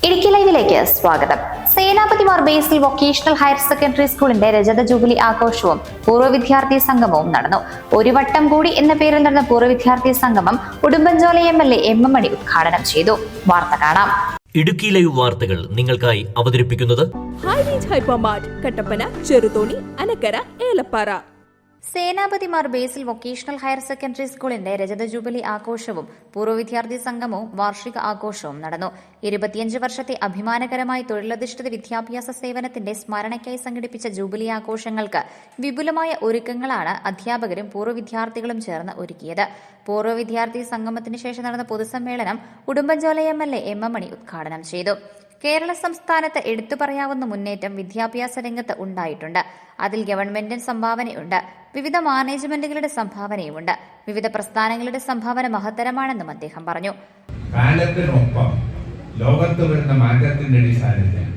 ഇടുക്കി ലൈവിലേക്ക് സ്വാഗതം. സേനാപതിമാർ ബേസിൽ vocational higher secondary സ്കൂളിന്റെ രജത ജൂബിലി ആഘോഷവും പൂർവ്വ വിദ്യാർത്ഥി സംഗമവും നടന്നു. ഒരു വട്ടം കൂടി എന്ന പേരിൽ നടന്ന പൂർവ്വ വിദ്യാർത്ഥി സംഗമം ഉടുമ്പൻചോല MLA M. M. മണി ഉദ്ഘാടനം ചെയ്തു. വാർത്ത കാണാം. ഇടുക്കി ലൈവ് വാർത്തകൾ നിങ്ങൾക്കായി അവതരിപ്പിക്കുന്നത് ഹൈറേഞ്ച് ഹൈപ്പർമാർട്ട്, കട്ടപ്പന, ചെറുതോണി, അനക്കര, ഏലപ്പാറ. സേനാപതിമാർ ബേസിൽ വൊക്കേഷണൽ ഹയർ സെക്കൻഡറി സ്കൂളിന്റെ രജത ജൂബിലി ആഘോഷവും പൂർവ്വ വിദ്യാർത്ഥി സംഗമവും വാർഷിക ആഘോഷവും നടന്നു. 25 വർഷത്തെ അഭിമാനകരമായ തൊഴിലധിഷ്ഠിത വിദ്യാഭ്യാസ സേവനത്തിന്റെ സ്മരണയ്ക്കായി സംഘടിപ്പിച്ച ജൂബിലി ആഘോഷങ്ങൾക്ക് വിപുലമായ ഒരുക്കങ്ങളാണ് അധ്യാപകരും പൂർവ്വ വിദ്യാർത്ഥികളും ചേർന്ന് ഒരുക്കിയത്. പൂർവ്വ വിദ്യാർത്ഥി സംഗമത്തിന് ശേഷം നടന്ന പൊതുസമ്മേളനം ഉടുമ്പൻചോല MLA M. M. മണി ഉദ്ഘാടനം ചെയ്തു. കേരള സംസ്ഥാനത്ത് എടുത്തു പറയാവുന്ന മുന്നേറ്റം വിദ്യാഭ്യാസ രംഗത്ത് ഉണ്ടായിട്ടുണ്ട്. അതിൽ ഗവൺമെന്റിന്റെ സംഭാവനയുണ്ട്, വിവിധ മാനേജ്മെന്റുകളുടെ സംഭാവനയുമുണ്ട്, വിവിധ പ്രസ്ഥാനങ്ങളുടെ സംഭാവന മഹത്തരമാണെന്നും അദ്ദേഹം പറഞ്ഞു. കാലത്തിനൊപ്പം ലോകത്ത് വരുന്ന മാറ്റത്തിന്റെ അടിസ്ഥാനത്തിൽ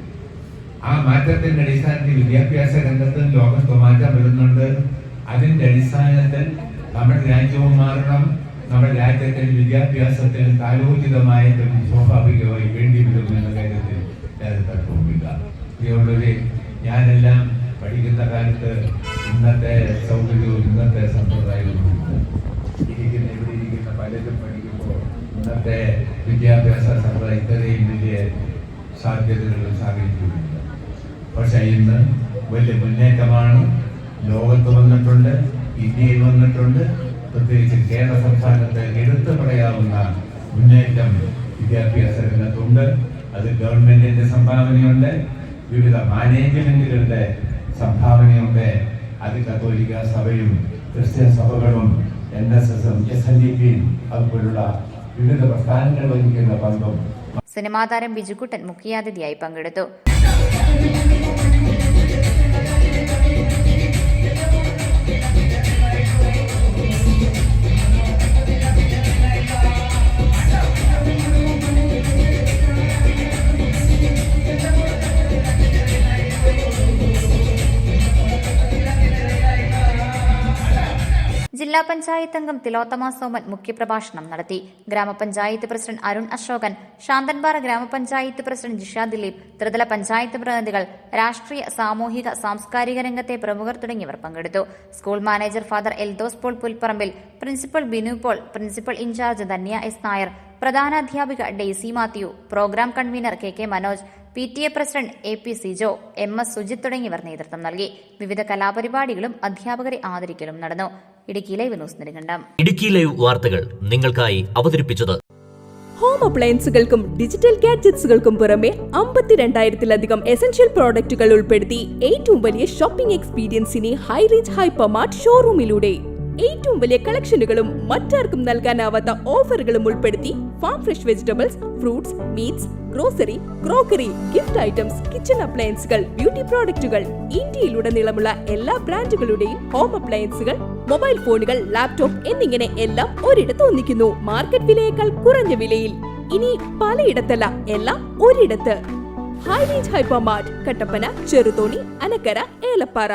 ആ മാറ്റത്തിന്റെ അടിസ്ഥാനത്തിൽ വിദ്യാഭ്യാസ രംഗത്ത് ലോകത്ത് മാറ്റം വരുന്നുണ്ട്. അതിന്റെ അടിസ്ഥാനത്തിൽ നമ്മുടെ രാജ്യവും മാറണം. നമ്മുടെ രാജ്യത്തിൽ വിദ്യാഭ്യാസത്തിൽ കാലോചിതമായിട്ടും സ്വാഭാവികമായി വേണ്ടി വരുമെന്ന കാര്യത്തിൽ തർക്കവുമില്ല. ഇതുകൊണ്ടൊരു ഞാനെല്ലാം പഠിക്കുന്ന കാലത്ത് ഇന്നത്തെ സൗകര്യവും ഇന്നത്തെ സമ്പ്രദായവും ഇവിടെ ഇരിക്കുന്ന പലരും പഠിക്കുമ്പോൾ ഇന്നത്തെ വിദ്യാഭ്യാസ സമ്പ്രദായം ഇത്രയും വലിയ സാധ്യതകളും സാഹചര്യവുമില്ല. പക്ഷെ ഇന്ന് വലിയ മുന്നേറ്റമാണ് ലോകത്ത് വന്നിട്ടുണ്ട്, ഇന്ത്യയിൽ വന്നിട്ടുണ്ട്. പ്രത്യേകിച്ച് കേരള സംസ്ഥാനത്ത് എടുത്തു പറയാവുന്ന മുന്നേറ്റം വിദ്യാഭ്യാസ രംഗത്തുണ്ട്. അത് ഗവൺമെന്റിന്റെ സംഭാവനയുണ്ട്, വിവിധ മാനേജ്മെന്റുകളുടെ സംഭാവനയുണ്ട്. അത് കത്തോലിക്ക സഭയും ക്രിസ്ത്യൻ സഭകളും NSSഉം SNDPയും അതുപോലുള്ള വിവിധ പ്രസ്ഥാനങ്ങൾ വഹിക്കുന്ന പങ്കും. സിനിമാ താരം ബിജുക്കുട്ടൻ മുഖ്യാതിഥിയായി പങ്കെടുത്തു. ജില്ലാ പഞ്ചായത്ത് അംഗം തിലോത്തമ സോമൻ മുഖ്യപ്രഭാഷണം നടത്തി. ഗ്രാമപഞ്ചായത്ത് പ്രസിഡന്റ് അരുൺ അശോകൻ, ശാന്തൻപാറ ഗ്രാമപഞ്ചായത്ത് പ്രസിഡന്റ് ജിഷ ദിലീപ്, ത്രിതല പഞ്ചായത്ത് പ്രതിനിധികൾ, രാഷ്ട്രീയ, സാമൂഹിക, സാംസ്കാരിക രംഗത്തെ പ്രമുഖർ തുടങ്ങിയവർ പങ്കെടുത്തു. School manager father Eldhose Paul Pulparambil, principal Binu Paul, principal in charge Dhanya S. Nair, പ്രധാനാധ്യാപിക Daisy Mathew, programme convener KK Manoj, PTA president AP Sijo, MS Sujith തുടങ്ങിയവർ നേതൃത്വം നൽകി. വിവിധ കലാപരിപാടികളും അധ്യാപകരെ ആദരിക്കലും നടന്നു. Idukki live news Nedumkandam. Idukki live വാർത്തകൾ നിങ്ങൾക്കായി അവതരിപ്പിച്ചത് ഹോം അപ്ലയൻസുകൾക്കും ഡിജിറ്റൽ ഗാഡ്ജറ്റ്സുകൾക്കും പുറമെ 52,000-ലധികം എസൻഷ്യൽ പ്രോഡക്റ്റുകൾ ഉൾപ്പെടുത്തി ഏറ്റവും വലിയ ഷോപ്പിംഗ് എക്സ്പീരിയൻസിനെ ഹൈറേഞ്ച് ഹൈപ്പർമാർട്ട് ഷോറൂമിലൂടെ ഏറ്റവും വലിയ കളക്ഷനുകളും മറ്റാർക്കും നൽകാനാവാത്ത ഓഫറുകളും ഉൾപ്പെടുത്തി farm fresh vegetables, fruits, meats, grocery, crockery, gift items, kitchen അപ്ലയൻസുകൾ, ബ്യൂട്ടി പ്രോഡക്റ്റുകൾ, ഇന്ത്യയിലുടനീളമുള്ള എല്ലാ ബ്രാൻഡുകളുടെയും ഹോം അപ്ലയൻസുകൾ, മൊബൈൽ ഫോണുകൾ, ലാപ്ടോപ്പ് എന്നിങ്ങനെ എല്ലാം ഒരിടത്ത് ഒന്നിക്കുന്നു. മാർക്കറ്റ് വിലയേക്കാൾ കുറഞ്ഞ വിലയിൽ. ഇനി പലയിടത്തല്ല, എല്ലാം ഒരിടത്ത്. High range hypermart, Kattappana, Cheruthoni, Anakkara, Elappara.